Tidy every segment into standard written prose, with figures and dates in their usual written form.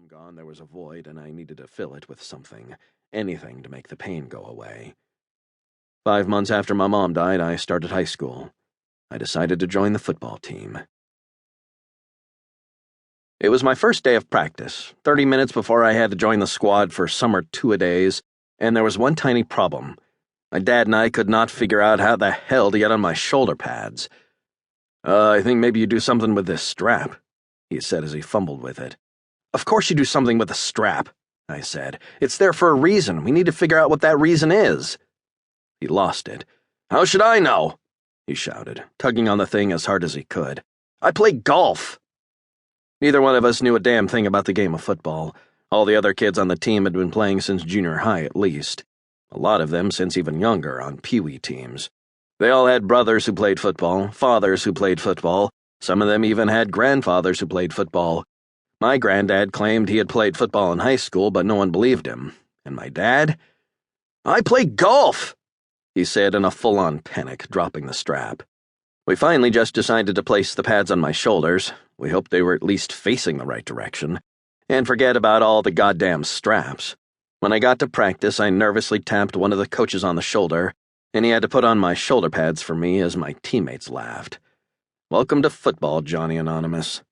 mom gone, there was a void, and I needed to fill it with something, anything to make the pain go away. 5 months after my mom died, I started high school. I decided to join the football team. It was my first day of practice, 30 minutes before I had to join the squad for summer two-a-days, and there was one tiny problem. My dad and I could not figure out how the hell to get on my shoulder pads. I think maybe you do something with this strap," he said as he fumbled with it. "Of course you do something with the strap," I said. "It's there for a reason. We need to figure out what that reason is." He lost it. "How should I know?" he shouted, tugging on the thing as hard as he could. "I play golf." Neither one of us knew a damn thing about the game of football. All the other kids on the team had been playing since junior high at least. A lot of them since even younger, on peewee teams. They all had brothers who played football, fathers who played football. Some of them even had grandfathers who played football. My granddad claimed he had played football in high school, but no one believed him. And my dad? "I play golf," he said in a full-on panic, dropping the strap. We finally just decided to place the pads on my shoulders. We hoped they were at least facing the right direction. And forget about all the goddamn straps. When I got to practice, I nervously tapped one of the coaches on the shoulder, and he had to put on my shoulder pads for me as my teammates laughed. Welcome to football, Johnny Anonymous.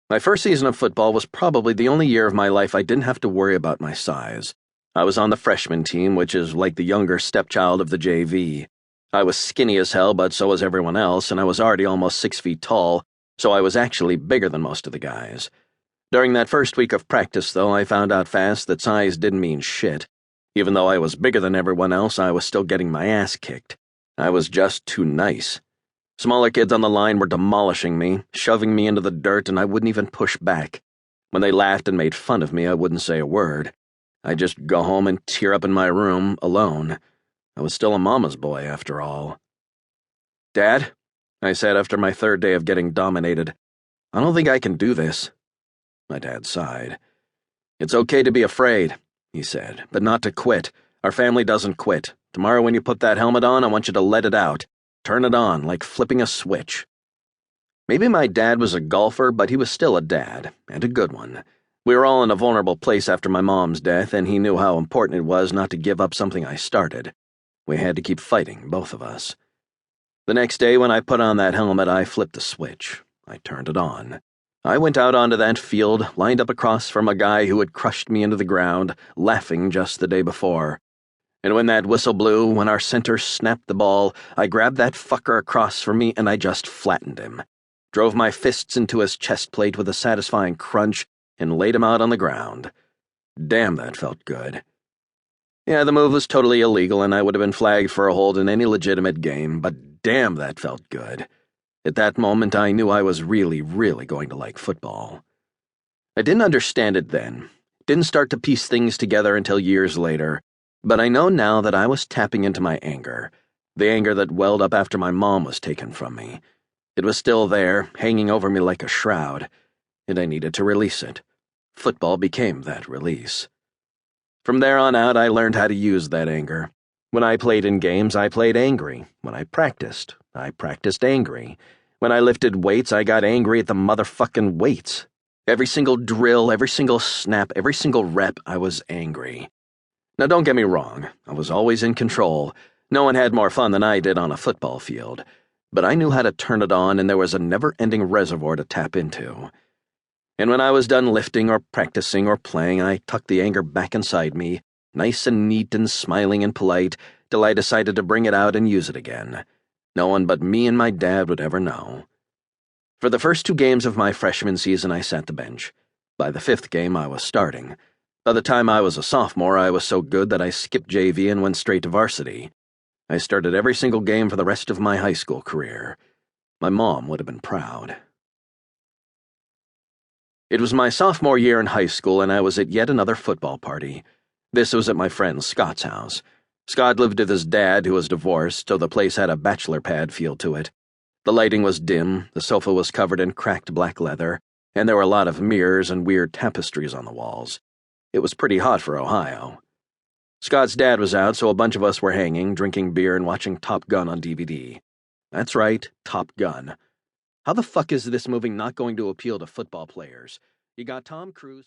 My first season of football was probably the only year of my life I didn't have to worry about my size. I was on the freshman team, which is like the younger stepchild of the JV. I was skinny as hell, but so was everyone else, and I was already almost 6 feet tall, so I was actually bigger than most of the guys. During that first week of practice, though, I found out fast that size didn't mean shit. Even though I was bigger than everyone else, I was still getting my ass kicked. I was just too nice. Smaller kids on the line were demolishing me, shoving me into the dirt, and I wouldn't even push back. When they laughed and made fun of me, I wouldn't say a word. I'd just go home and tear up in my room, alone. I was still a mama's boy, after all. "Dad," I said after my third day of getting dominated, "I don't think I can do this." My dad sighed. "It's okay to be afraid," he said, "but not to quit. Our family doesn't quit. Tomorrow when you put that helmet on, I want you to let it out. Turn it on, like flipping a switch." Maybe my dad was a golfer, but he was still a dad, and a good one. We were all in a vulnerable place after my mom's death, and he knew how important it was not to give up something I started. We had to keep fighting, both of us. The next day, when I put on that helmet, I flipped the switch. I turned it on. I went out onto that field, lined up across from a guy who had crushed me into the ground, laughing just the day before. And when that whistle blew, when our center snapped the ball, I grabbed that fucker across from me and I just flattened him. Drove my fists into his chest plate with a satisfying crunch and laid him out on the ground. Damn, that felt good. Yeah, the move was totally illegal and I would have been flagged for a hold in any legitimate game, but damn, that felt good. At that moment, I knew I was really, really going to like football. I didn't understand it then. Didn't start to piece things together until years later. But I know now that I was tapping into my anger. The anger that welled up after my mom was taken from me. It was still there, hanging over me like a shroud. And I needed to release it. Football became that release. From there on out, I learned how to use that anger. When I played in games, I played angry. When I practiced angry. When I lifted weights, I got angry at the motherfucking weights. Every single drill, every single snap, every single rep, I was angry. Now don't get me wrong, I was always in control. No one had more fun than I did on a football field. But I knew how to turn it on and there was a never-ending reservoir to tap into. And when I was done lifting or practicing or playing, I tucked the anger back inside me, nice and neat and smiling and polite, till I decided to bring it out and use it again. No one but me and my dad would ever know. For the first 2 games of my freshman season, I sat the bench. By the 5th game, I was starting. By the time I was a sophomore, I was so good that I skipped JV and went straight to varsity. I started every single game for the rest of my high school career. My mom would have been proud. It was my sophomore year in high school, and I was at yet another football party. This was at my friend Scott's house. Scott lived with his dad, who was divorced, so the place had a bachelor pad feel to it. The lighting was dim, the sofa was covered in cracked black leather, and there were a lot of mirrors and weird tapestries on the walls. It was pretty hot for Ohio. Scott's dad was out, so a bunch of us were hanging, drinking beer and watching Top Gun on DVD. That's right, Top Gun. How the fuck is this movie not going to appeal to football players? You got Tom Cruise...